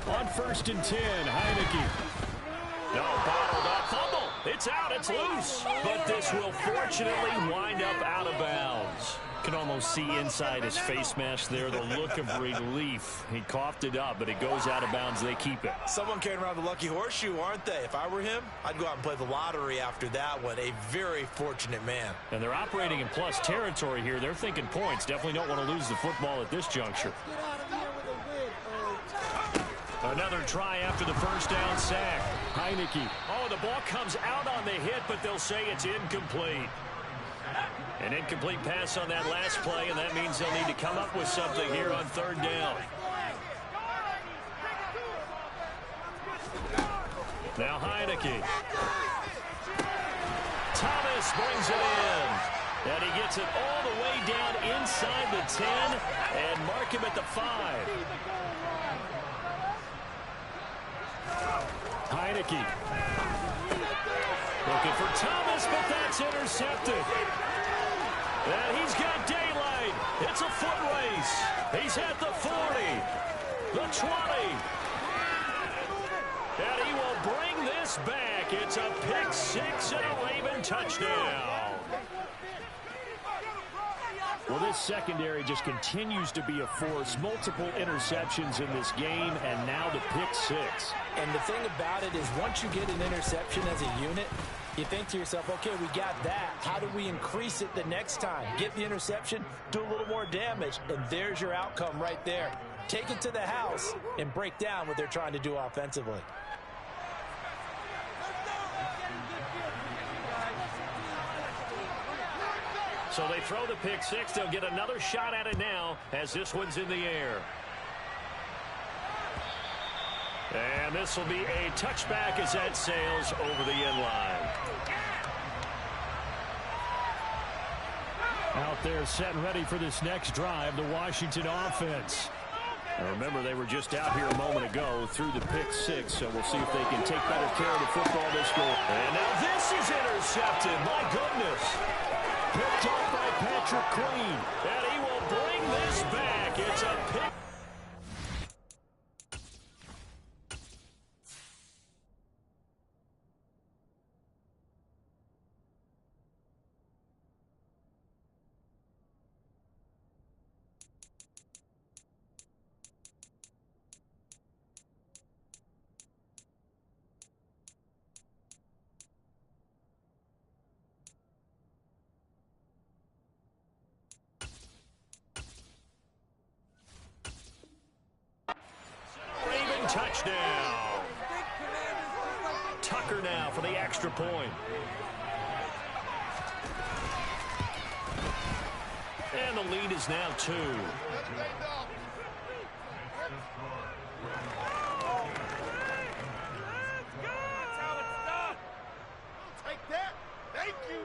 On 1st and 10, Heineke. No, bottled up. Fumble. It's out. It's loose. But this will fortunately wind up out of bounds. Can almost see inside his face mask there the look of relief. He coughed it up, but it goes out of bounds. They keep it. Someone carrying around the lucky horseshoe, aren't they? If I were him, I'd go out and play the lottery after that one. A very fortunate man. And they're operating in plus territory here. They're thinking points. Definitely don't want to lose the football at this juncture. Another try after the first down sack. Heineke. Oh, the ball comes out on the hit, but they'll say it's incomplete. An incomplete pass on that last play, and that means they'll need to come up with something here on 3rd down. Now Heineke. Thomas brings it in. And he gets it all the way down inside the 10 and mark him at the 5. Heineke. Looking for Thomas, but that's intercepted. And he's got daylight. It's a foot race. He's at the 40, the 20. And he will bring this back. It's a pick 6 and a Raven touchdown. Well, this secondary just continues to be a force. Multiple interceptions in this game, and now the pick 6. And the thing about it is once you get an interception as a unit, you think to yourself, okay, we got that. How do we increase it the next time? Get the interception, do a little more damage, and there's your outcome right there. Take it to the house and break down what they're trying to do offensively. So they throw the pick 6. They'll get another shot at it now as this one's in the air. And this will be a touchback as that sails over the end line. Out there set and ready for this next drive, the Washington offense. Now remember, they were just out here a moment ago through the pick 6, so we'll see if they can take better care of the football this goal. And now this is intercepted. My goodness. Picked up by Patrick Queen. And he will bring this back. It's a pick. Touchdown. Tucker now for the extra point. And the lead is now 2. Take that. Thank you.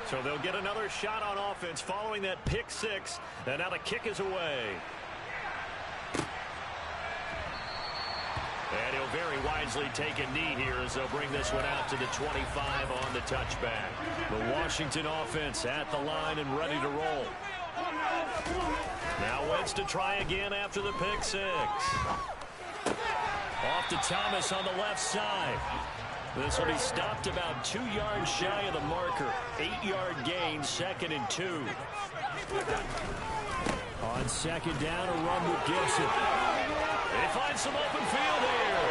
So they'll get another shot on offense following that pick 6. And now the kick is away. And he'll very wisely take a knee here as they'll bring this one out to the 25 on the touchback. The Washington offense at the line and ready to roll. Now Wentz to try again after the pick 6. Off to Thomas on the left side. This will be stopped about 2 yards shy of the marker. 8-yard gain, 2nd and 2. On 2nd down, a run with Gibson. They find some open field here.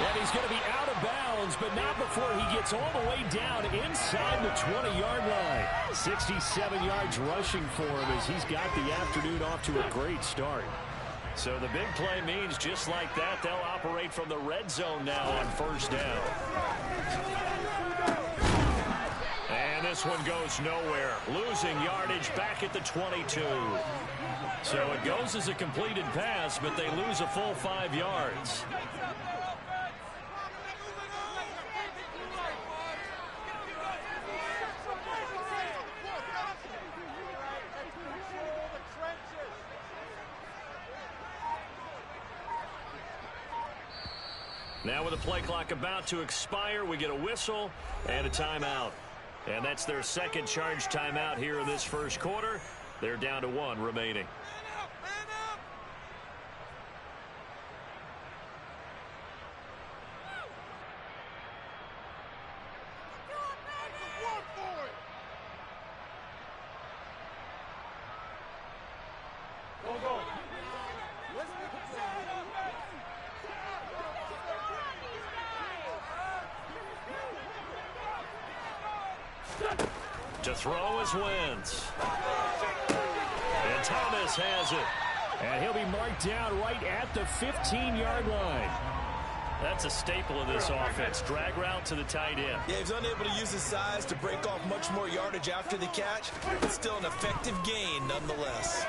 And he's going to be out of bounds, but not before he gets all the way down inside the 20-yard line. 67 yards rushing for him as he's got the afternoon off to a great start. So the big play means just like that, they'll operate from the red zone now on 1st down. And this one goes nowhere. Losing yardage back at the 22. So it goes as a completed pass, but they lose a full 5 yards. Now with the play clock about to expire, we get a whistle and a timeout. And that's their second charge timeout here in this first quarter. They're down to 1 remaining. To throw is Wentz. And Thomas has it. And he'll be marked down right at the 15-yard line. That's a staple of this offense. Drag route to the tight end. Yeah, he's unable to use his size to break off much more yardage after the catch, but still an effective gain nonetheless.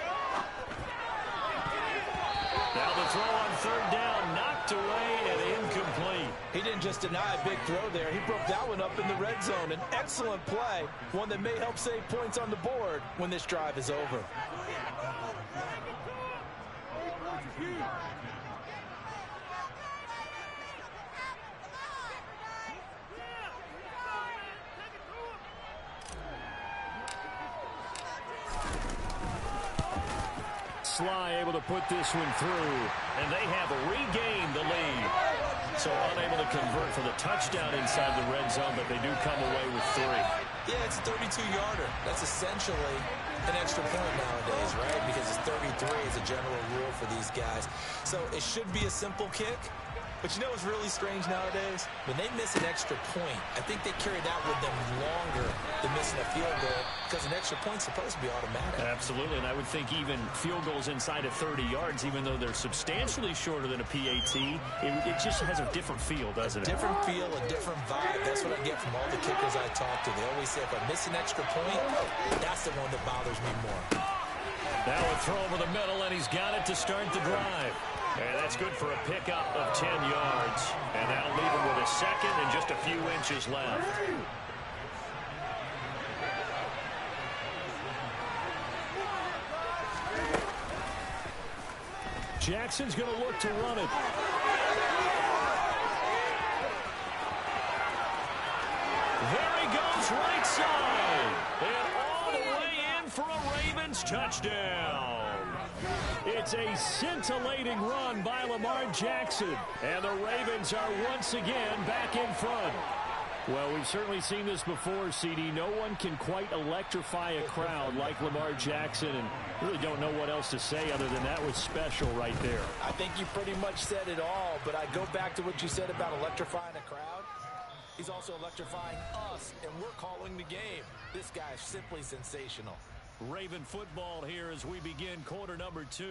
Now the throw on third down, knocked away and incomplete. He didn't just deny a big throw there. He broke that one up in the red zone. An excellent play, one that may help save points on the board when this drive is over. Sly able to put this one through. And they have regained the lead. So unable to convert for the touchdown inside the red zone, but they do come away with 3. Yeah, it's a 32-yarder. That's essentially an extra point nowadays, right? Because it's 33 is a general rule for these guys. So it should be a simple kick. But you know what's really strange nowadays? When they miss an extra point, I think they carry that with them longer than missing a field goal because an extra point's supposed to be automatic. Absolutely, and I would think even field goals inside of 30 yards, even though they're substantially shorter than a PAT, it just has a different feel, doesn't it? Different feel, a different vibe. That's what I get from all the kickers I talk to. They always say if I miss an extra point, that's the one that bothers me more. Now a throw over the middle, and he's got it to start the drive. And that's good for a pickup of 10 yards. And that'll leave him with a second and just a few inches left. Jackson's going to look to run it. There he goes, right side. And all the way in for a Ravens touchdown. It's a scintillating run by Lamar Jackson. And the Ravens are once again back in front. Well, we've certainly seen this before, CD. No one can quite electrify a crowd like Lamar Jackson, and really don't know what else to say other than that was special right there. I think you pretty much said it all, but I go back to what you said about electrifying a crowd. He's also electrifying us, and we're calling the game. This guy is simply sensational. Raven football here as we begin quarter number 2.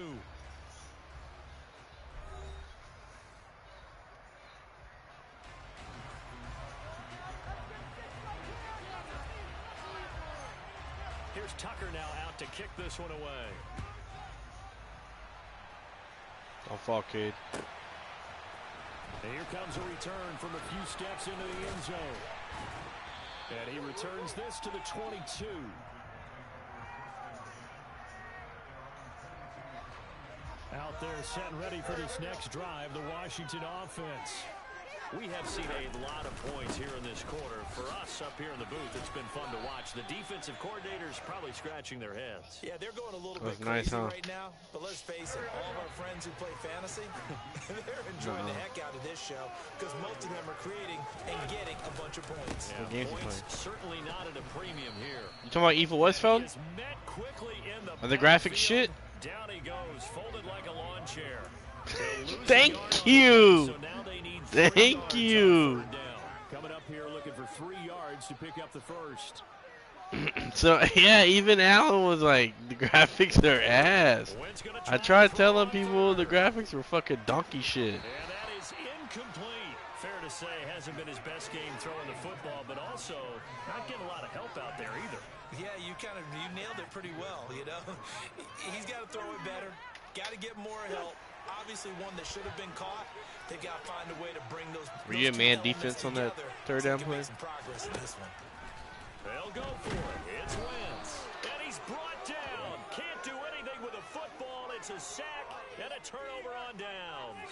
Here's Tucker now out to kick this one away. Don't fall, kid. And here comes a return from a few steps into the end zone. And he returns this to the 22. Out there set and ready for this next drive, the Washington offense. We have seen a lot of points here in this quarter. For us up here in the booth, it's been fun to watch. The defensive coordinators probably scratching their heads. Yeah, they're going a little bit nice, crazy right now. But let's face it, all of our friends who play fantasy, they're enjoying the heck out of this show because most of them are creating and getting a bunch of points. Yeah, points certainly not at a premium here. You talking about Evil Westfeld? Are the graphics shit? Down he goes, folded like a lawn chair. Thank you. Thank you. Coming up here looking for 3 yards to pick up the first. So, yeah, even Alan was like, the graphics are ass. I tried telling people the graphics were fucking donkey shit. And that is incomplete. Fair to say, hasn't been his best game throwing the football, but also not getting a lot of help out there either. Yeah, you nailed it pretty well, you know. He's got to throw it better. Got to get more help. Obviously one that should have been caught. They've got to find a way to bring those. Were you a man defense on that third down play? Some progress in this one. They'll go for it. It's Wentz. And he's brought down. Can't do anything with a football. It's a sack and a turnover on downs.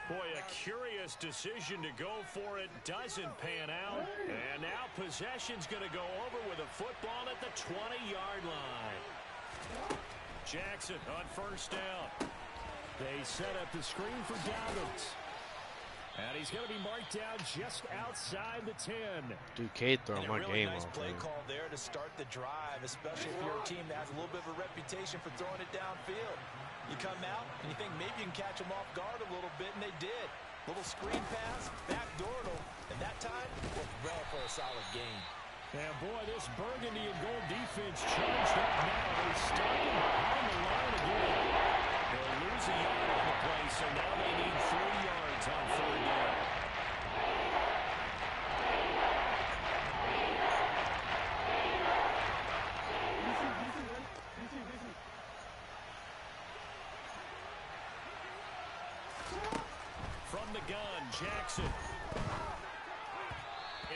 Boy, a curious decision to go for it. Doesn't pan out. And now possession's going to go over with a football at the 20-yard line. Jackson on first down. They set up the screen for Dobbins. And he's going to be marked down just outside the 10. Dude, Cade throwing my really game nice off. Play call there to start the drive, especially if you're a team that has a little bit of a reputation for throwing it downfield. You come out and you think maybe you can catch them off guard a little bit, and they did. Little screen pass, backdoor them, and that time was well for a solid gain. And boy, this burgundy and gold defense charged up now. They started on the line again. They'll lose a yard on the play, so now they need 3 yards on 3rd down. From the gun, Jackson.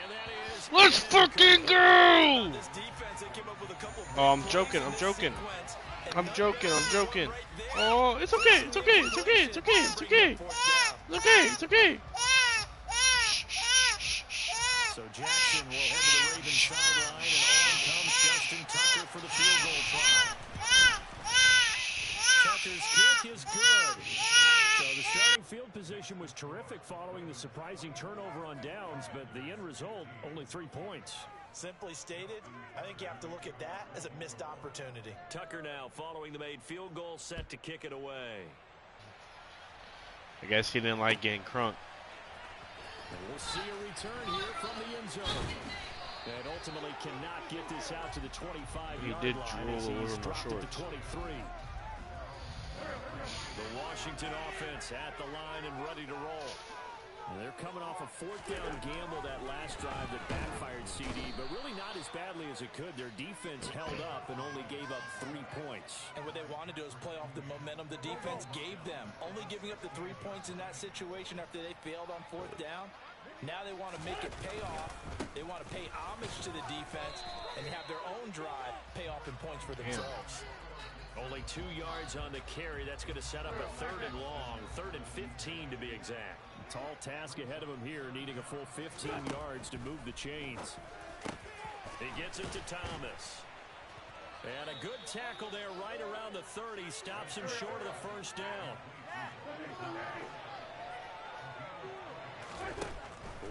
And that is... Let's fucking go! This defense, they came up with a couple Oh, I'm joking. I'm joking. I'm joking. I'm joking. Oh, it's okay. It's okay. It's okay. It's okay. It's okay. It's okay. It's okay. So Jackson will head to the Ravens sideline, and on comes Justin Tucker for the field goal try. Tucker's kick is good. So the starting field position was terrific following the surprising turnover on downs, but the end result, only 3 points. Simply stated, I think you have to look at that as a missed opportunity. Tucker now following the made field goal, set to kick it away. I guess he didn't like getting crunked. And we'll see a return here from the end zone. And ultimately cannot get this out to the 25-yard line. He did drool over my dropped shorts. at the 23. The Washington offense at the line and ready to roll. And they're coming off a 4th down gamble that last drive that backfired CD, but really not as badly as it could. Their defense held up and only gave up 3 points. And what they wanted to do is play off the momentum the defense gave them. Only giving up the 3 points in that situation after they failed on 4th down. Now they want to make it pay off. They want to pay homage to the defense and have their own drive pay off in points for themselves. Only 2 yards on the carry. That's going to set up a 3rd and long. 3rd and 15 to be exact. Tall task ahead of him here, needing a full 15 yards to move the chains. He gets it to Thomas. And a good tackle there right around the 30. Stops him short of the 1st down.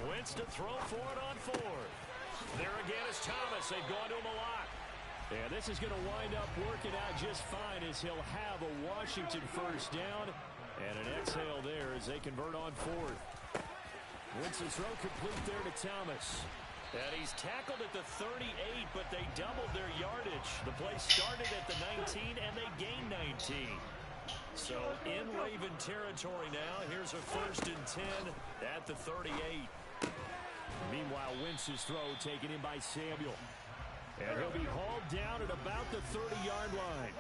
Wentz to throw for it on 4th. There again is Thomas. They've gone to him a lot. And this is going to wind up working out just fine as he'll have a Washington 1st down. And an exhale there as they convert on 4th. Wentz's throw complete there to Thomas. And he's tackled at the 38, but they doubled their yardage. The play started at the 19, and they gained 19. So in Raven territory now. Here's a 1st and 10 at the 38. Meanwhile, Wentz's throw taken in by Samuel. And he'll be hauled down at about the 30-yard line.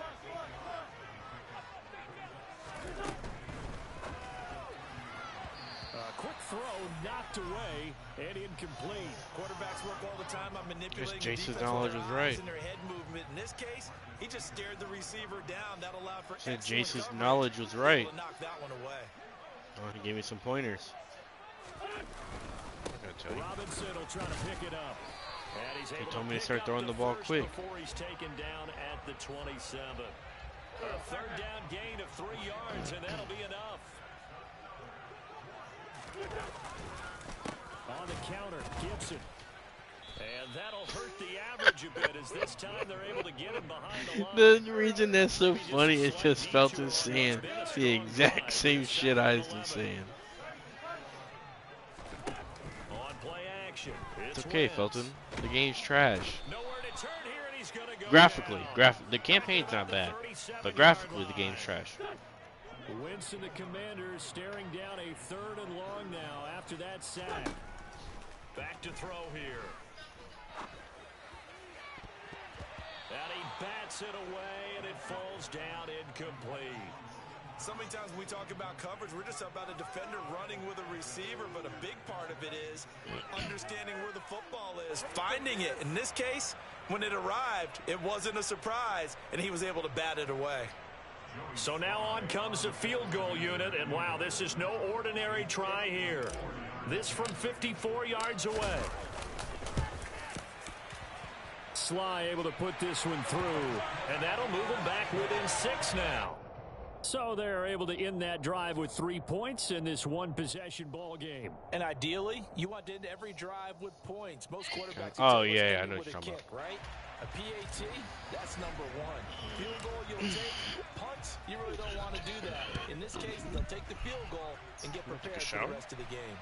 Quick throw knocked away and incomplete. Quarterbacks work all the time on manipulating Jason's the knowledge was right. in their head movement. In this case, he just stared the receiver down. That allowed for Said excellent Jason's coverage. knowledge was right. Able to knock that one away. Oh, he gave me some pointers. I gotta tell you. Robinson will try to pick it up. And he's He able told to me to pick start up throwing the ball first quick. before he's taken down at the 27. A 3rd down gain of 3 yards, and that'll be enough. On the counter, Gibson. And that'll hurt the average a bit as this time they're able to get him behind the line. The reason that's so funny is just Felton saying the exact same shit I was saying. On play action. It's okay, Wentz. Felton. The game's trash. Nowhere to turn here, and he's gonna go Graphically, down. the campaign's not bad, 37-yard but graphically the line. game's trash. Wentz and the Commanders staring down a 3rd and long now after that sack. Back to throw here. And he bats it away, and it falls down incomplete. So many times when we talk about coverage, we're just about a defender running with a receiver, but a big part of it is understanding where the football is, finding it. In this case, when it arrived, it wasn't a surprise, and he was able to bat it away. So now on comes the field goal unit, and wow, this is no ordinary try here. This from 54 yards away. Sly able to put this one through, and that'll move them back within 6 now. So they're able to end that drive with 3 points in this one-possession ball game. And ideally, you want to end every drive with points. Most quarterbacks I know what you're talking about. Right? A PAT, that's number 1. Field goal, you'll take. Punts, you really don't want to do that. In this case, they'll take the field goal and get prepared for the rest of the game.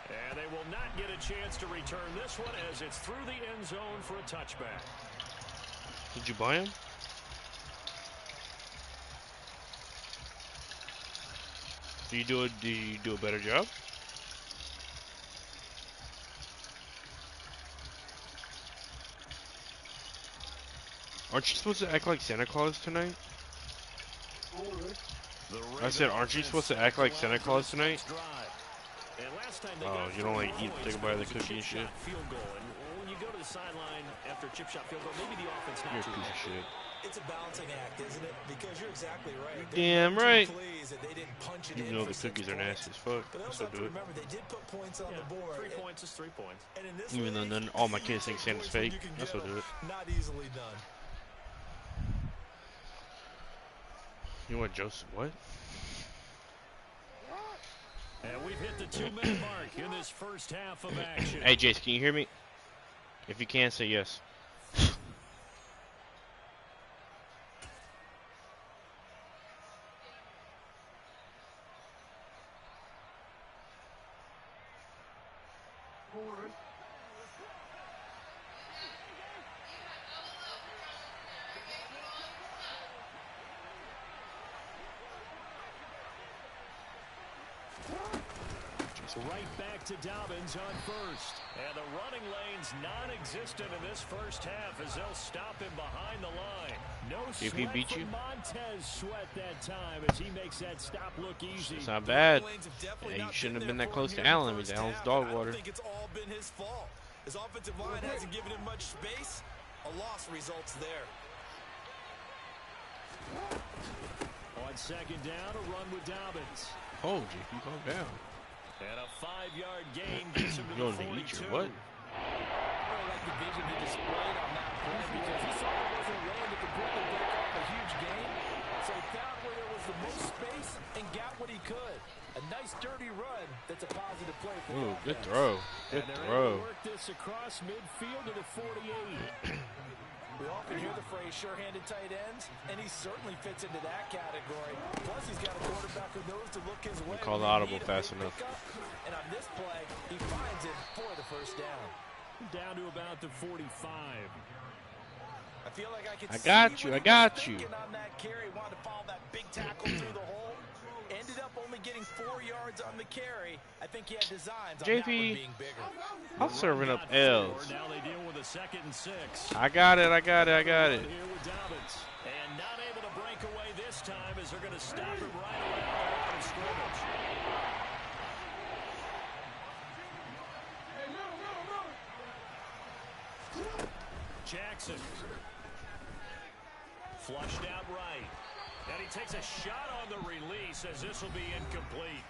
And they will not get a chance to return this one as it's through the end zone for a touchback. Did you buy him? Do you do a better job? Aren't you supposed to act like Santa Claus tonight? I said, aren't you supposed to act like Santa Claus tonight? Oh, you don't like take a bite of the cookie and shit? When you go to the sideline after chip shot field goal, maybe the offense not too piece of shit. It's a balancing act, isn't it? Because you're exactly right. Damn right. Even though the cookies are nasty as fuck, I still do it. Remember, they did put points on the board. 3 points is 3 points. Even though then all my kids think Santa's fake, I still do it. Not easily done. You want Joseph? What? And we've hit the 2-minute mark in this first half of action. Hey, Jace, can you hear me? If you can, say yes. Right back to Dobbins on first. And the running lane's non-existent in this first half as they'll stop him behind the line. No sweat if he beat you? Montez Sweat that time as he makes that stop look easy. It's not bad. Yeah, you shouldn't have been that close to Allen with Allen's dog water. I think it's all been his fault. His offensive line hasn't given him much space. A loss results there. On second down, a run with Dobbins. Oh, JP, calm down. And a 5-yard gain gets him to the 42. Eat your what? I really like the vision he displayed on that play because he saw there wasn't a lane to completely break off a huge gain. So he found where there was the most space and got what he could. A nice dirty run that's a positive play for Ooh, the good offense. throw. Good and throw. Able to work this across midfield to the 48. We often hear the phrase sure-handed tight ends, and he certainly fits into that category. Plus, he's got a quarterback who knows to look his way. Call the audible fast enough. And on this play, he finds it for the first down. Down to about the 45. I feel like I can I got you. On that carry, wanted to follow that big tackle through the hole. Ended up only getting 4 yards on the carry. I think he had designs on that one being bigger. I'm serving up L's. Now they deal with a 2nd and 6. I got it. Here with Dobbins. And not able to break away this time as they're going to stop him right around the line of scrimmage. Jackson. Flushed out right. And he takes a shot on the release as this will be incomplete.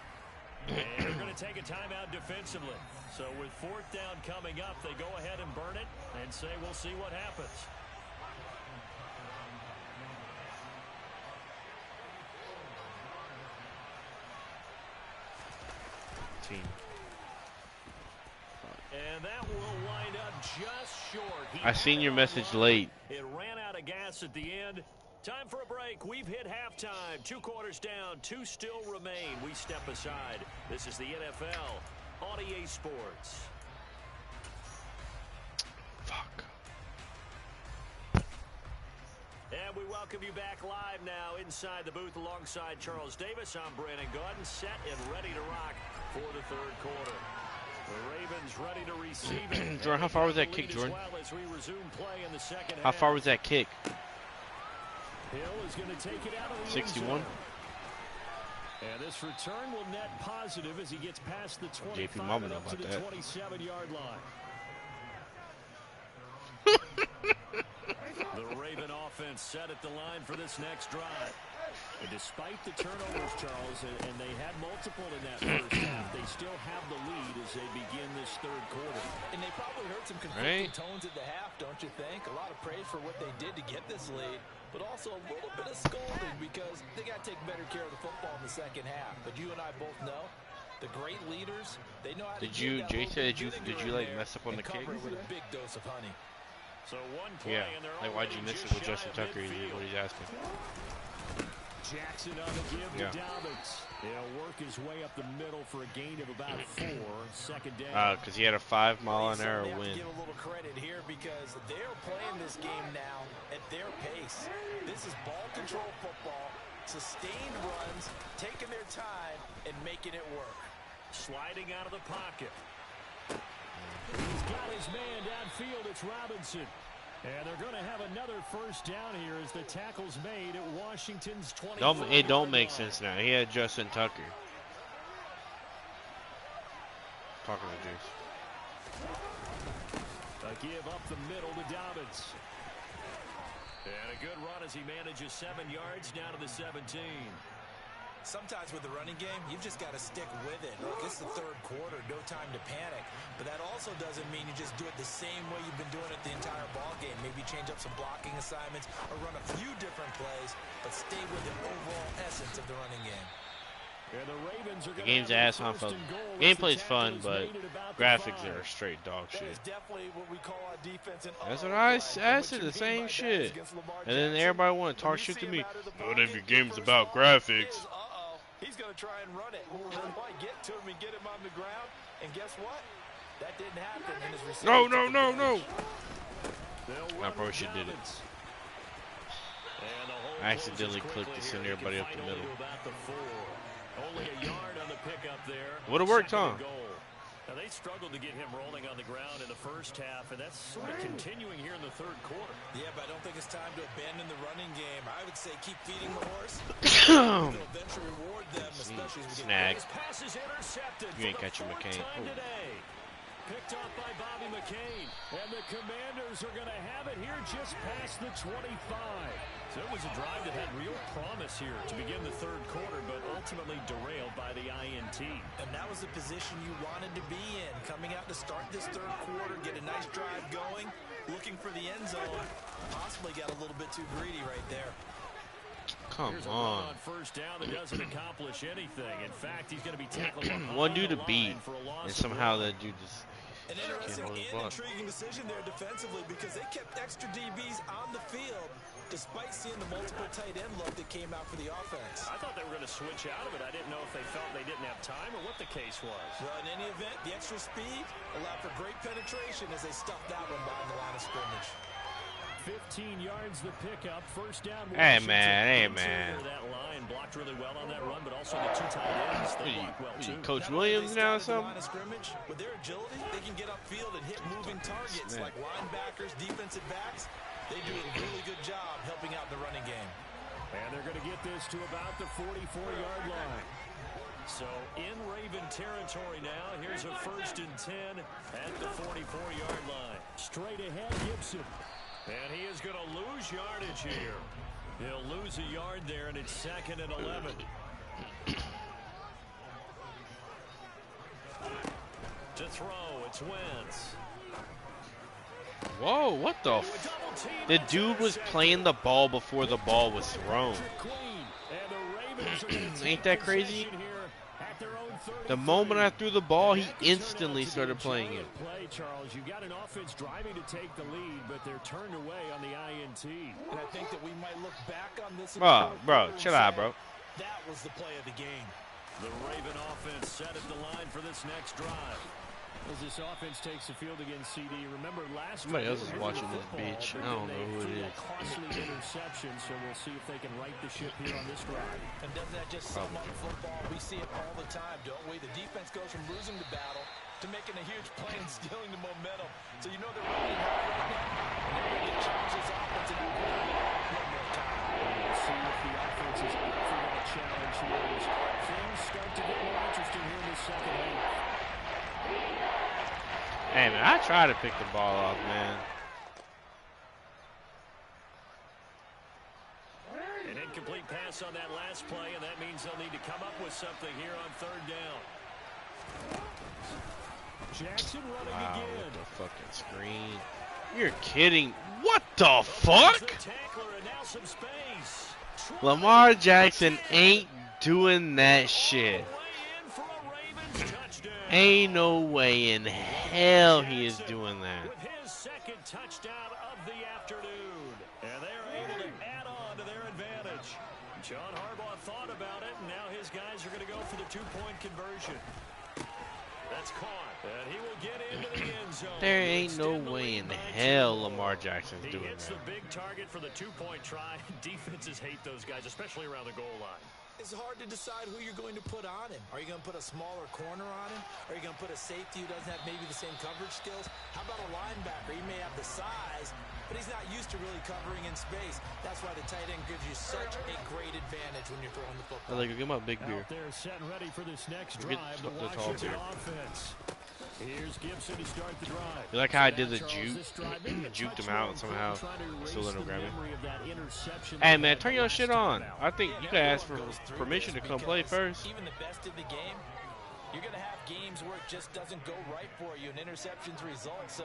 And they're going to take a timeout defensively. So with 4th down coming up, they go ahead and burn it and say we'll see what happens. Team. And that will wind up just short. I seen your message late. It ran out of gas at the end. Time for a break. We've hit halftime. 2 quarters down. 2 still remain. We step aside. This is the NFL on EA Sports. Fuck. And we welcome you back live now inside the booth alongside Charles Davis. I'm Brandon Gaudin, set and ready to rock for the 3rd quarter. The Ravens ready to receive it. Jordan, how far was that kick, Jordan? Well as we resume play in the second How half. far was that kick? Hill is going to take it out of the 61. And this return will net positive as he gets past the 25 JP Mama and know up to about the that. 27-yard line. The Raven offense offense set at the line for this next drive. And despite the turnovers, Charles, and they had multiple in that first half, they still have the lead as they begin this third quarter. And they probably heard some conflicting tones at the half, don't you think? A lot of praise for what they did to get this lead, but also a little bit of scolding because they got to take better care of the football in the second half. But you and I both know the great leaders, they know how to Jason, did you like mess up on the kick? With a big dose of honey. So one play and they're like why'd you miss it with Justin Tucker? Is what he's asking. Jackson on the give to Dobbins. He'll work his way up the middle for a gain of about 4. Second down. Because he had a 5-mile-an-hour win. Give a little credit here because they're playing this game now at their pace. This is ball control football, sustained runs, taking their time and making it work. Sliding out of the pocket. He's got his man downfield. It's Robinson. And they're going to have another first down here as the tackle's made at Washington's 20. It don't make sense now. He had Justin Tucker. Talking to Jace. A give up the middle to Dobbins. And a good run as he manages 7 yards down to the 17. Sometimes with the running game, you've just got to stick with it. Look, it's the third quarter, no time to panic. But that also doesn't mean you just do it the same way you've been doing it the entire ball game. Maybe change up some blocking assignments or run a few different plays, but stay with the overall essence of the running game. And the Ravens are the game's ass on fun. Gameplay's fun, but graphics are straight dog shit. That's what I said, the same shit. And then everybody want to talk shit to me. What if your game's about graphics? He's going to try and run it. Might get to him and get him on the ground. And guess what? That didn't happen in his reception. No. I probably should did it. I accidentally clicked to send everybody up the middle. Only a yard on the pickup there. Would have worked, huh? Now they struggled to get him rolling on the ground in the first half, and that's sort of continuing here in the third quarter. Yeah, but I don't think it's time to abandon the running game. I would say keep feeding the horse. They'll eventually reward them, especially as we Snag. get Pass is intercepted. You ain't catching McCain. Picked off by Bobby McCain. And the Commanders are going to have it here just past the 25. So it was a drive that had real promise here to begin the third quarter, but ultimately derailed by the INT. And that was the position you wanted to be in. Coming out to start this third quarter, get a nice drive going, looking for the end zone. Possibly got a little bit too greedy right there. Come Here's on. A run first down that doesn't accomplish anything. In fact, he's going to be tackled one dude to beat, and somehow that dude just an interesting and intriguing decision there defensively because they kept extra DBs on the field despite seeing the multiple tight end look that came out for the offense. I thought they were going to switch out of it. I didn't know if they felt they didn't have time or what the case was. Well, in any event, the extra speed allowed for great penetration as they stuffed that one behind the line of scrimmage. 15 yards the pickup, first down. Hey man. That line blocked really well on that run, but also the 2 tight ends they blocked well too. Coach Williams now or something? With their agility, they can get upfield and hit moving targets like linebackers, defensive backs. They do a really good job helping out the running game. And they're going to get this to about the 44-yard line. So in Raven territory now, here's a 1st and 10 at the 44-yard line. Straight ahead, Gibson. And he is going to lose yardage here. He'll lose a yard there, and it's 2nd and 11. To throw, it's Wentz. Whoa, what the The dude was playing the ball before the ball was thrown. Ain't that crazy? The moment I threw the ball, he instantly started playing it. Play, Charles. You got an offense driving to take the lead, but they're turned away on the INT. And I think that we might look back on this. Bro, chill out, bro. That was the play of the game. The Raven offense set at the line for this next drive. As this offense takes the field against CD, remember last somebody else is watching this bitch. I don't know who it is. Costly interception, so we'll see if they can right the ship here on this drive. And doesn't that just sum up football? We see it all the time, don't we? The defense goes from losing the battle to making a huge play and stealing the momentum. So you know they're running high right now. And they're going to challenge this offense and do one more time. We'll see if the offense is up for that challenge here. Things start to get more interesting here in the second half. Hey, man, I try to pick the ball off, man. incomplete pass on that last play, and that means they'll need to come up with something here on third down. Jackson running wow, again. with the fucking screen. You're kidding. What the fuck? Lamar Jackson ain't doing that shit. Ain't no way in hell he is doing that. With his second touchdown of the afternoon. And they're able to add on to their advantage. John Harbaugh thought about it, and now his guys are going to go for the two-point conversion. That's caught, and he will get into the end zone. There ain't no way in hell Lamar Jackson's doing that. He hits the big target for the two-point try. Defenses hate those guys, especially around the goal line. It's hard to decide who you're going to put on him. Are you going to put a smaller corner on him? Are you going to put a safety who doesn't have maybe the same coverage skills? How about a linebacker? He may have the size, but he's not used to really covering in space. That's why the tight end gives you such a great advantage when you're throwing the football. I like, give him a big beer. Out there setting ready for this next Get drive. the The tall Washington beer. offense. Here's Gibson to start the drive. You like how I did the juke? Juked him out and somehow still let him grab it. Hey man, turn your shit on. I think you gotta ask for permission to come play first. Even the best of the game, you're going to have games where it just doesn't go right for you, and interceptions result. So,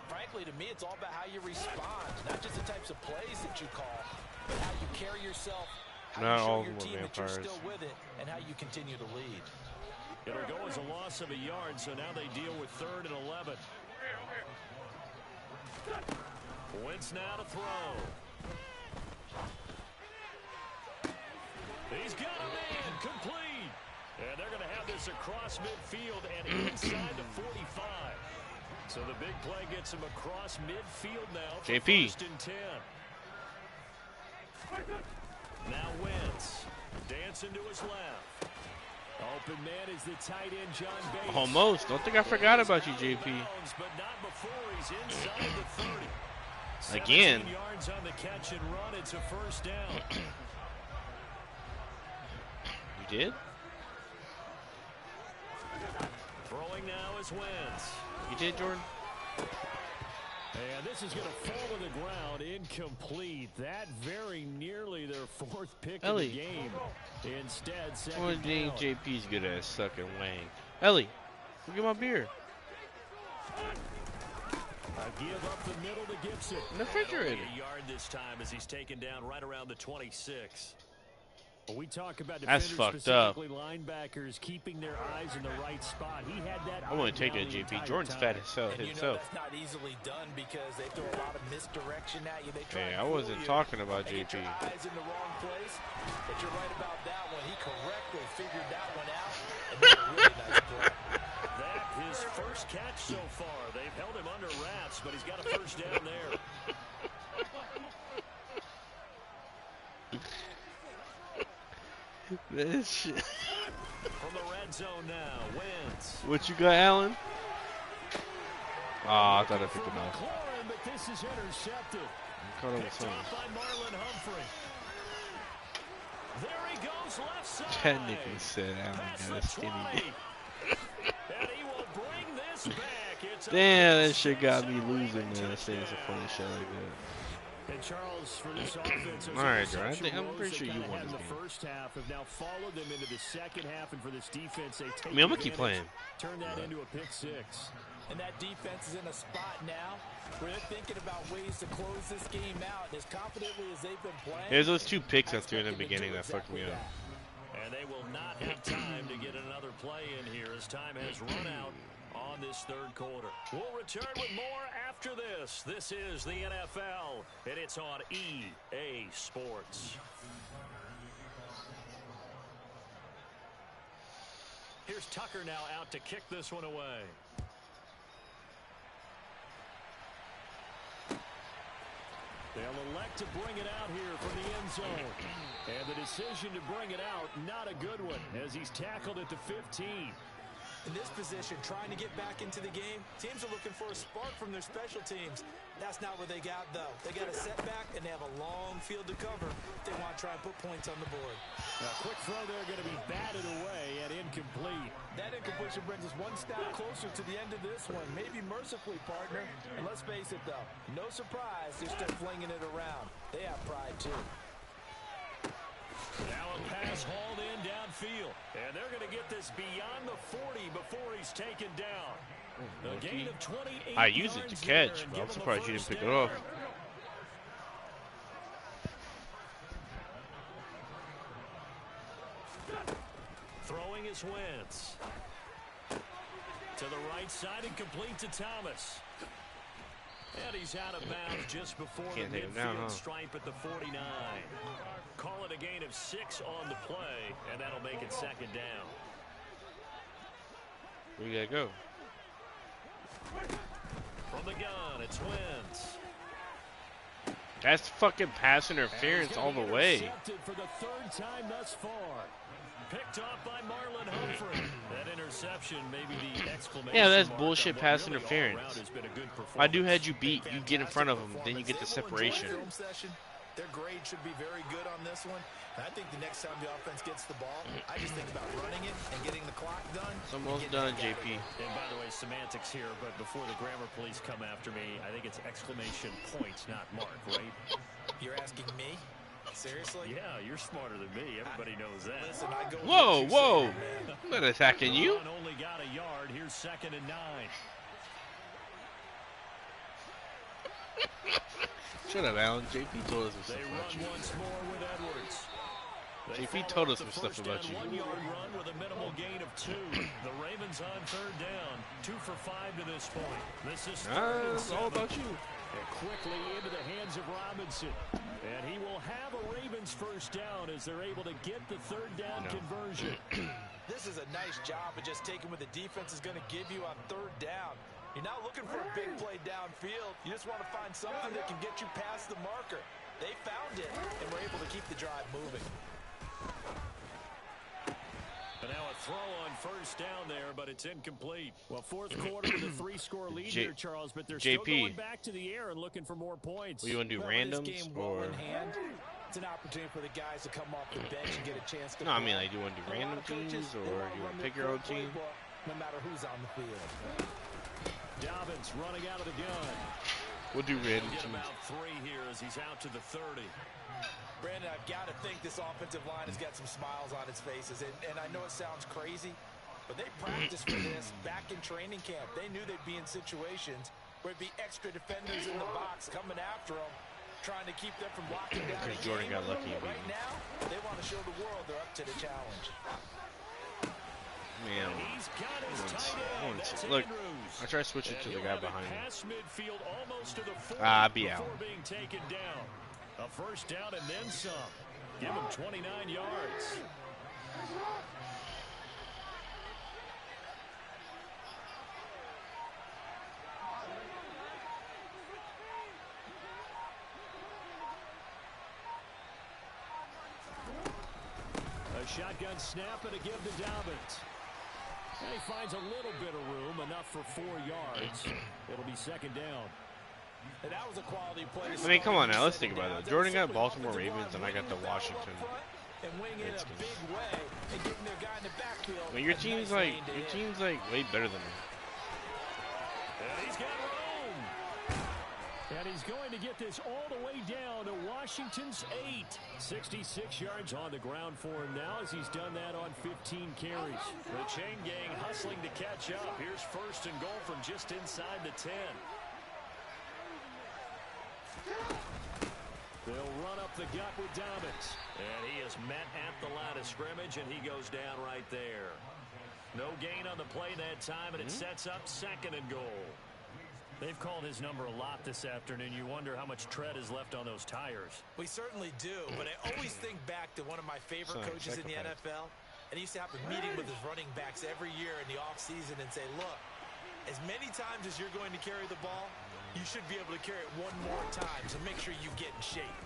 frankly, to me, it's all about how you respond, not just the types of plays that you call, but how you carry yourself, how Not you show all of your them team were that you're vampires. still with it, and how you continue to lead. It'll go as a loss of a yard, so now they deal with 3rd and 11. Wentz now to throw. He's got a man complete. And they're going to have this across midfield and inside the 45. So the big play gets him across midfield now for JP. 1st and 10. Now Wentz dancing to his left. Open man is the tight end, John Bates. Almost. Don't think I forgot about you, JP. But not before he's inside the 30. Again. 17 yards on the catch and run. It's a 1st down. You did? Throwing now is Wentz. You did, Jordan? And this is going to fall to the ground, incomplete. That very nearly their 4th pick of the game. Instead, second One thing JP's good at sucking Wang. Ellie, look at my beer. A give up the middle to Gibson. In the refrigerator. A yard this time as he's taken down right around the 26. When we talk about That's defenders, fucked up. specifically linebackers, keeping their eyes in the right spot. He had that. I want to take that, JP. Jordan's fat as hell And you know himself. that's not easily done because they throw a lot of misdirection at you. They try Hey, to I wasn't fool you talking about and get JP. your eyes in the wrong place, but you're right about that one. He correctly figured that one out and made a really nice play. That his first catch so far. They've held him under wraps, but he's got a 1st down there. This shit. From the red zone now, Wentz. What you got, Allen? Oh, I thought I picked him off. McLaurin, but this is intercepted. Caught up with Picked something. off by Marlon Humphrey. There he goes, left side. Technically said Allen Past got a the skinny 20. dick. And he will bring this back. It's a Damn, that shit got me 57 losing, man. touchdown. Saying some funny shit like that. And Charles, for this offense, All right, Jordan, I'm pretty sure you won in this the game. first half have now followed them into the second half, and for this defense, they take I'm gonna keep advantage, playing. turn that into a pick 6. And that defense is in a spot now where they're thinking about ways to close this game out. As confidently as they've been playing. There's those 2 picks I threw in the beginning that fucked me up. And they will not have time to get another play in here as time has run out on this 3rd quarter. We'll return with more after this. This is the NFL, and it's on EA Sports. Here's Tucker now out to kick this one away. They'll elect to bring it out here from the end zone. And the decision to bring it out, not a good one, as he's tackled at the 15. In this position, trying to get back into the game, teams are looking for a spark from their special teams. That's not what they got, though. They got a setback, and they have a long field to cover if they want to try and put points on the board. Now, quick throw there, going to be batted away and incomplete. That incompletion brings us one step closer to the end of this one. Maybe mercifully, partner. And let's face it, though, no surprise, they're still flinging it around. They have pride, too. Now a pass hauled in downfield. And they're going to get this beyond the 40 before he's taken down. A gain of 28 I use it to catch, but I'm surprised you didn't pick it off. Throwing is Wentz. To the right side and complete to Thomas. And he's out of bounds just before the midfield stripe at the 49. Call it a gain of 6 on the play, and that'll make it second down. Where you gotta go? From the gun, it's Wentz. That's fucking pass interference all the way. For the 3rd time thus far. Picked off by Marlon Humphrey. That interception, maybe the exclamation. Yeah, that's bullshit pass interference. I do had you beat. You get in front of them, then you get the separation. Their grade should be very good on this one. And I think the next time the offense gets the ball, I just think about running it and getting the clock done. It's almost done, JP. And by the way, semantics here, but before the grammar police come after me, I think it's exclamation points, not mark, right? You're asking me? Seriously? Yeah, you're smarter than me. Everybody knows that. Listen, I go whoa, whoa. I'm not attacking you. Only got a yard. Here's 2nd and 9. Shut up, Alan. JP told us some stuff about you. Once more with Edwards. JP told us some stuff about you. 1-yard run with a minimal gain of 2. The Ravens on 3rd down. 2 for 5 to this point. This is it's all about you. And quickly into the hands of Robinson. And he will have a Ravens 1st down as they're able to get the 3rd down conversion. This is a nice job of just taking what the defense is going to give you on 3rd down. You're not looking for a big play downfield. You just want to find something that can get you past the marker. They found it and were able to keep the drive moving. And now a throw on 1st down there, but it's incomplete. Well, 4th quarter with a 3-score lead here, Charles, but they're still going back to the air and looking for more points. You want to do randoms or? It's an opportunity for the guys to come off the bench and get a chance to. No, I mean, like, do you want to do random teams or you want to pick your own team? No matter who's on the field. Dobbins running out of the gun. We'll do random teams. About 3 here as he's out to the 30. Brandon, I've got to think this offensive line has got some smiles on its faces. And I know it sounds crazy, but they practiced for this back in training camp. They knew they'd be in situations where it'd be extra defenders in the box coming after them, trying to keep them from locking down. Because Jordan got lucky. Right now, they want to show the world they're up to the challenge. Man, look, I try to switch it to the guy behind me. Be out. A 1st down and then some. Give him 29 yards. A shotgun snap and a give to Dobbins. And he finds a little bit of room, enough for 4 yards. It'll be 2nd down. And that was a quality play. I mean, come on now, let's think about it. Jordan got Baltimore Ravens and I got the Washington Redskins. I mean, your team's like way better than me. And he's got room. And he's going to get this all the way down to Washington's 8. 66 yards on the ground for him now as he's done that on 15 carries. The chain gang hustling to catch up. Here's 1st and goal from just inside the 10. They'll run up the gut with Dobbins. And he is met at the line of scrimmage, and he goes down right there. No gain on the play that time, and it sets up 2nd and goal. They've called his number a lot this afternoon. You wonder how much tread is left on those tires. We certainly do, but I always think back to one of my favorite coaches in the NFL. And he used to have a meeting with his running backs every year in the offseason and say, look, as many times as you're going to carry the ball, you should be able to carry it one more time, so make sure you get in shape.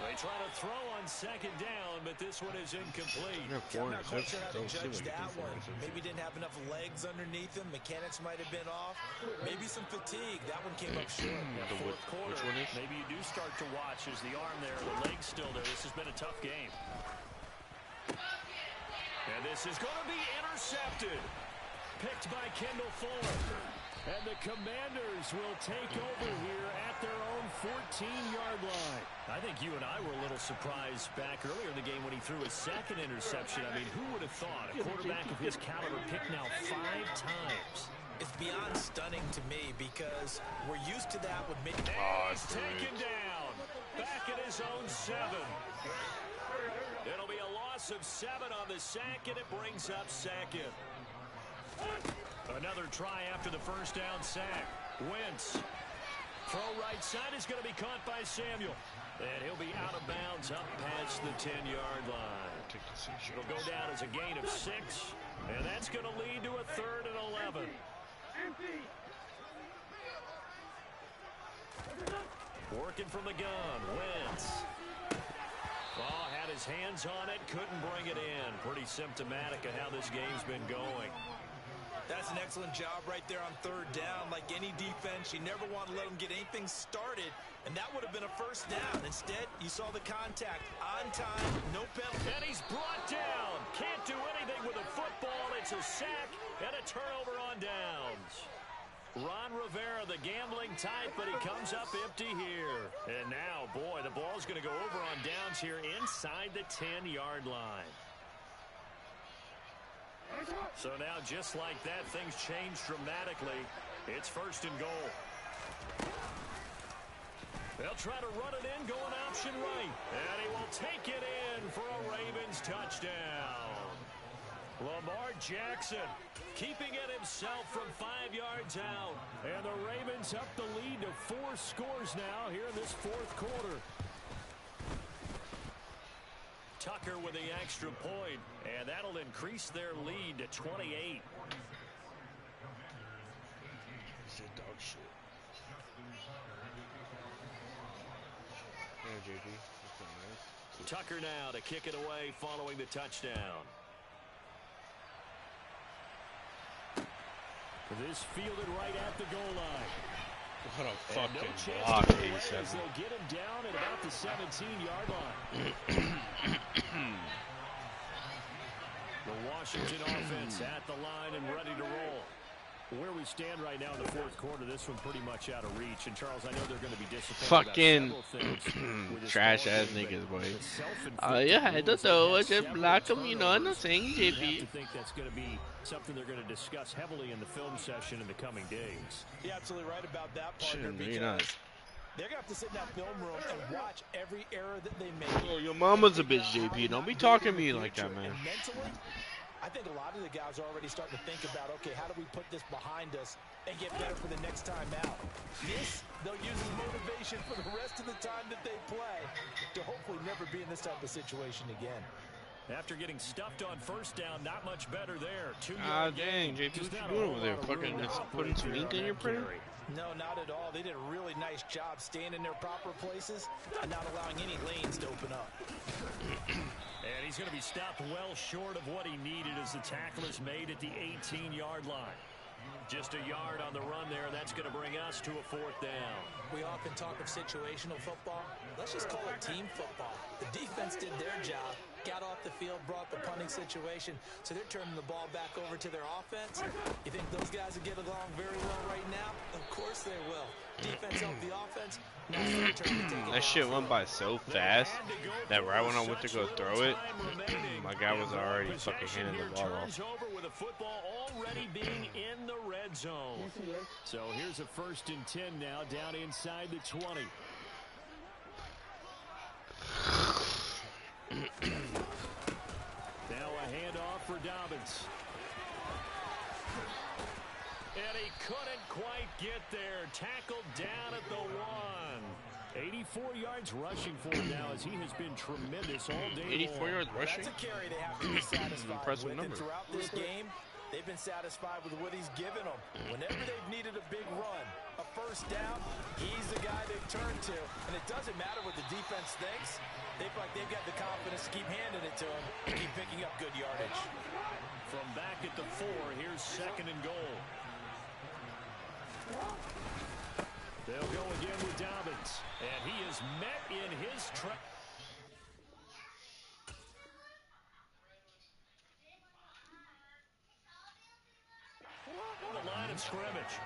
They try to throw on 2nd down, but this one is incomplete. I'm not quite sure how to judge that one. Maybe didn't have enough legs underneath him. Mechanics might have been off. Maybe some fatigue. That one came up short. Fourth quarter, maybe you do start to watch as the arm there, the leg's still there. This has been a tough game. And this is going to be intercepted. Picked by Kendall Fuller. And the Commanders will take over here at their own 14-yard line. I think you and I were a little surprised back earlier in the game when he threw his second interception. I mean, who would have thought a quarterback of his caliber picked now 5 times? It's beyond stunning to me because we're used to that with mid. He's taken down. Back at his own 7. It'll be a loss of 7 on the sack, and it brings up second. Another try after the first down sack. Wentz. Throw right side is going to be caught by Samuel. And he'll be out of bounds up past the 10-yard line. It'll go down as a gain of 6. And that's going to lead to a 3rd and 11. Working from the gun. Wentz. Oh, had his hands on it. Couldn't bring it in. Pretty symptomatic of how this game's been going. That's an excellent job right there on 3rd down. Like any defense, you never want to let them get anything started, and that would have been a first down. Instead, you saw the contact on time, no penalty. And he's brought down. Can't do anything with a football. It's a sack and a turnover on downs. Ron Rivera, the gambling type, but he comes up empty here. And now, boy, the ball's going to go over on downs here inside the 10-yard line. So now, just like that, things change dramatically. It's 1st and goal. They'll try to run it in, going option right. And he will take it in for a Ravens touchdown. Lamar Jackson keeping it himself from 5 yards out. And the Ravens up the lead to 4 scores now here in this 4th quarter. Tucker with the extra point, and that'll increase their lead to 28. Dog shit. Yeah, JP. Nice. Tucker now to kick it away following the touchdown. This fielded right at the goal line. What a fucking no block, as they'll get him down at about the 17-yard line. The Washington offense at the line and ready to roll. Where we stand right now in the 4th quarter, this one pretty much out of reach. And Charles, I know they're going to be disappointed. Fucking trash ass niggas, boy. You had to throw it, just block them, you know what I'm saying, JP. I think that's going to be something they're going to discuss heavily in the film session in the coming days. You're absolutely right about that, partner, because they're going to have to sit in that film room and watch every error that they make. Oh, your mama's a bitch, JP. Don't be talking to me like that, man. And mentally, I think a lot of the guys are already starting to think about, okay, how do we put this behind us and get better for the next time out? This, they'll use as motivation for the rest of the time that they play to hopefully never be in this type of situation again. After getting stuffed on 1st down, not much better there. Dang, JP, what you doing over there? Fucking putting some ink in your printer? No, not at all. They did a really nice job staying in their proper places and not allowing any lanes to open up. And he's going to be stopped well short of what he needed as the tackle is made at the 18-yard line. Just a yard on the run there. That's going to bring us to a 4th down. We often talk of situational football. Let's just call it team football. The defense did their job, got off the field, brought the punting situation, so they're turning the ball back over to their offense. You think those guys will get along very well right now? Of course they will. Defense helped the offense. Now it's their turn to take it. That shit went by so fast that right when I went to go throw it, my guy was already fucking handing the ball off. Over with a football already being in the red zone. So here's a 1st and 10 now, down inside the 20. Now a handoff for Dobbins. And he couldn't quite get there. Tackled down at the 1. 84 yards rushing for him now as he has been tremendous all day 84 yards rushing? That's a carry they have to be satisfied Impressive with. number. And throughout this game, they've been satisfied with what he's given them. Whenever they've needed a big run, a 1st down, he's the guy they've turned to. And it doesn't matter what the defense thinks. They feel like they've got the confidence to keep handing it to him and keep picking up good yardage. From back at the 4, here's 2nd and goal. They'll go again with Dobbins. And he is met in his track. The line of scrimmage.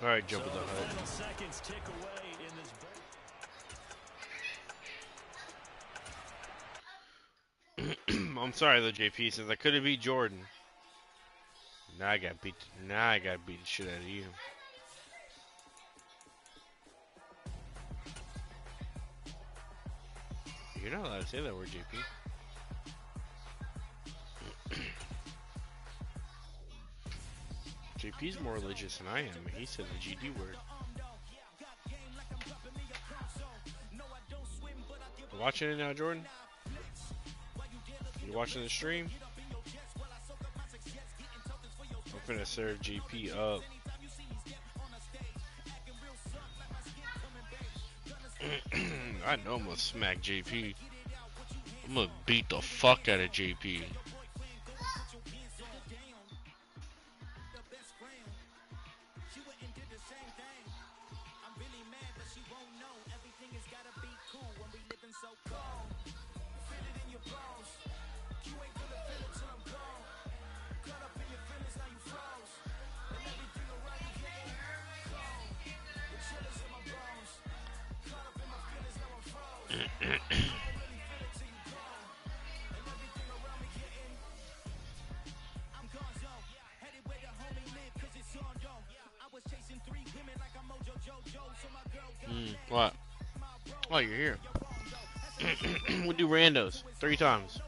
All right, Jabba the Hutt. Final seconds tick away in this. I'm sorry though, JP, since I could have beat Jordan. Now I got beat. Now I got beat the shit out of you. You're not allowed to say that word, JP. JP's more religious than I am. He said the GD word. You watching it now, Jordan? You watching the stream? I'm finna serve JP up. I know I'm gonna smack JP. I'm gonna beat the fuck out of JP. What? Oh, you're here. We'll do randos 3 times.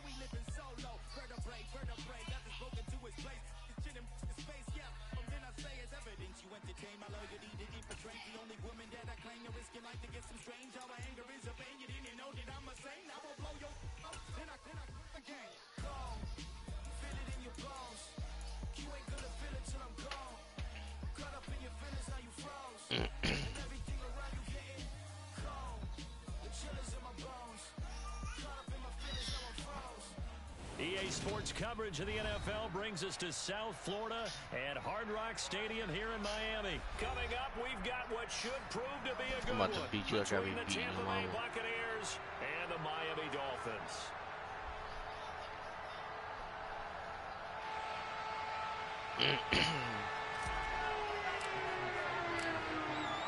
EA Sports coverage of the NFL brings us to South Florida at Hard Rock Stadium here in Miami. Coming up, we've got what should prove to be a good one I'm about to beat you like I've between been the beating Tampa your Bay mama. Buccaneers and the Miami Dolphins.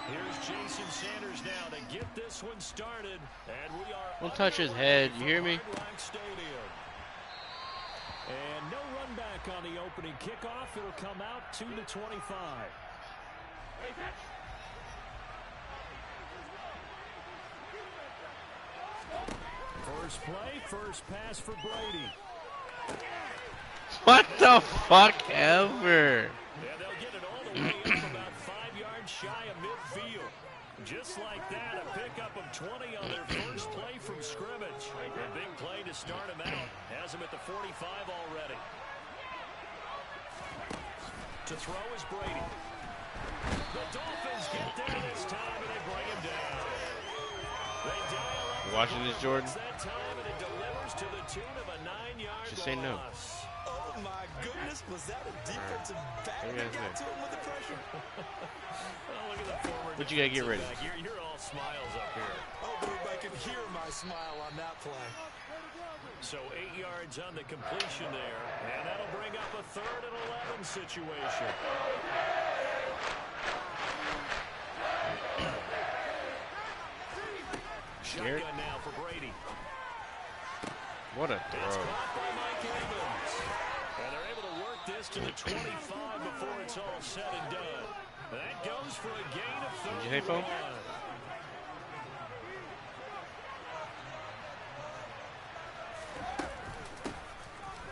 Here's Jason Sanders now to get this one started, and we are Don't touch his head, you hear me? Hard Rock Stadium. And no run back on the opening kickoff. It'll come out to the 25. First play, first pass for Brady. What the fuck ever? Yeah, they'll get it all the way up about 5 yards shy of midfield. Just like that, a pickup of 20 on their first play from scrimmage. A big play to start him out. Has him at the 45 already. To throw is Brady. The Dolphins get there this time, and they bring him down. They dial up. You watching this, Jordan? That time, and it delivers to the tune of a 9-yard Just say no. loss. Oh my goodness, was that a defensive back What do you that guys got think? to him with the pressure? Oh, look at the forward. What you gotta get ready? You're all smiles up here. Oh, but I could hear my smile on that play. So 8 yards on the completion there, and that'll bring up a 3rd and 11 situation. Scared? Shotgun now for Brady. What a It's throw. caught by Mike Evans. And they're able to work this to the 25 before it's all said and done. That goes for a gain of 31. Did you say, phone?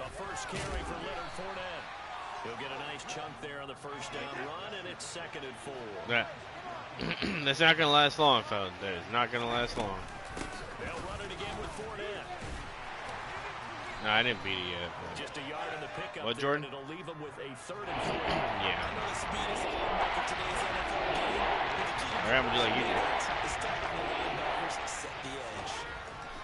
A first carry for Leonard Fournette. He'll get a nice chunk there on the first down run, and it's 2nd and 4. That's not gonna last long, fellas. That is not gonna last long. They'll run it again with Fournette. No, I didn't beat it yet. But... Just a yard in the pickup. What, there, Jordan? and it'll leave them with a 3rd and 4. Yeah. I know the speed is a hallmark of today's NFL game. All right, I'm gonna do like you did. It's time for the linebackers to set the edge.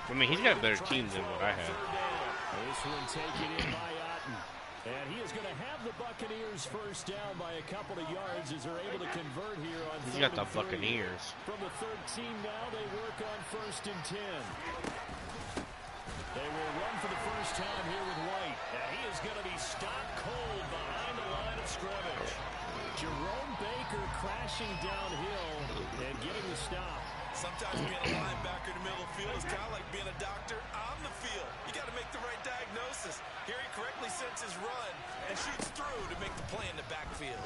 I mean, he's got a better team than what I have. This one taken in by Otten. And he is going to have the Buccaneers first down by a couple of yards as they're able to convert here on He's 3rd got the and 3. Buccaneers. From the 13 now, they work on 1st and 10. They will run for the first time here with White. And he is going to be stopped cold behind the line of scrimmage. Jerome Baker crashing downhill and getting the stop. Sometimes being a linebacker in the middle of the field is kind of like being a doctor on the field. You got to make the right diagnosis. Here he correctly sets his run and shoots through to make the play in the backfield.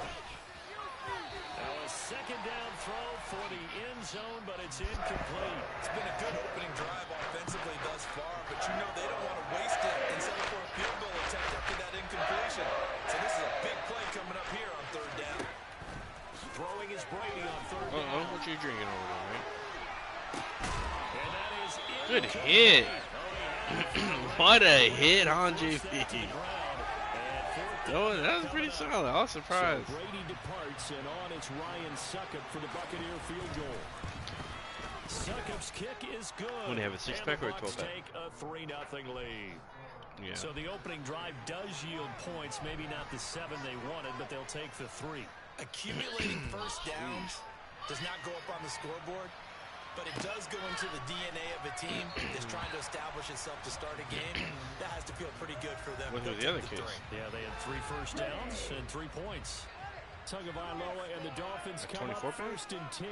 Now a second down throw for the end zone, but it's incomplete. It's been a good opening drive offensively thus far, but you know they don't want to waste it and settle for a field goal attempt after that incompletion. So this is a big play coming up here on third down. Throwing is Brady on third down. What you drinking over there, man? And that is Good hit. What a hit on JP. Oh, that was pretty solid. I was surprised. So Brady departs, and on it's Ryan Succop for the Buccaneer field goal. Succop's kick is good. When they have a 6-pack or a 12-pack? Take a 3-0 lead. Yeah. So the opening drive does yield points. Maybe not the 7 they wanted, but they'll take the 3. Accumulating first downs does not go up on the scoreboard, but it does go into the DNA of a team that's trying to establish itself to start a game. That has to feel pretty good for them. What was the other case? Yeah, they had 3 first downs and 3 points. Tagovailoa and the Dolphins come up first and 10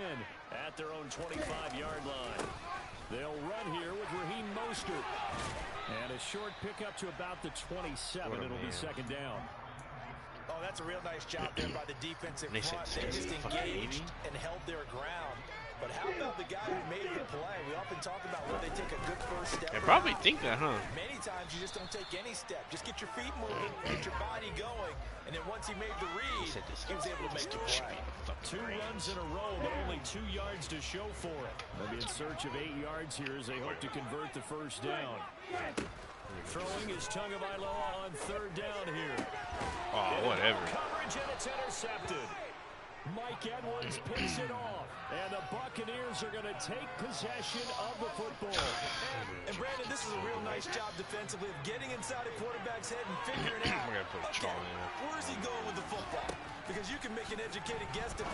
at their own 25-yard line. They'll run here with Raheem Mostert. And a short pickup to about the 27. It'll be second down. Oh, that's a real nice job there by the defensive front. They just engaged and held their ground. But how about the guy who made the play? We often talk about where they take a good first step. They probably think that, huh? Many times you just don't take any step. Just get your feet moving, get your body going. And then once he made the read, he was able to make the play. 2 runs in a row, but only 2 yards to show for it. They'll be in search of 8 yards here as they hope to convert the first down. Throwing is Tagovailoa on third down here. Oh, whatever. Coverage, and it's intercepted. Mike Edwards picks it off, and the Buccaneers are going to take possession of the football. And Brandon, this is a real nice job defensively of getting inside a quarterback's head and figuring out, We're gonna put Charlie in. where's he going with the football? Because you can make an educated guess defensively.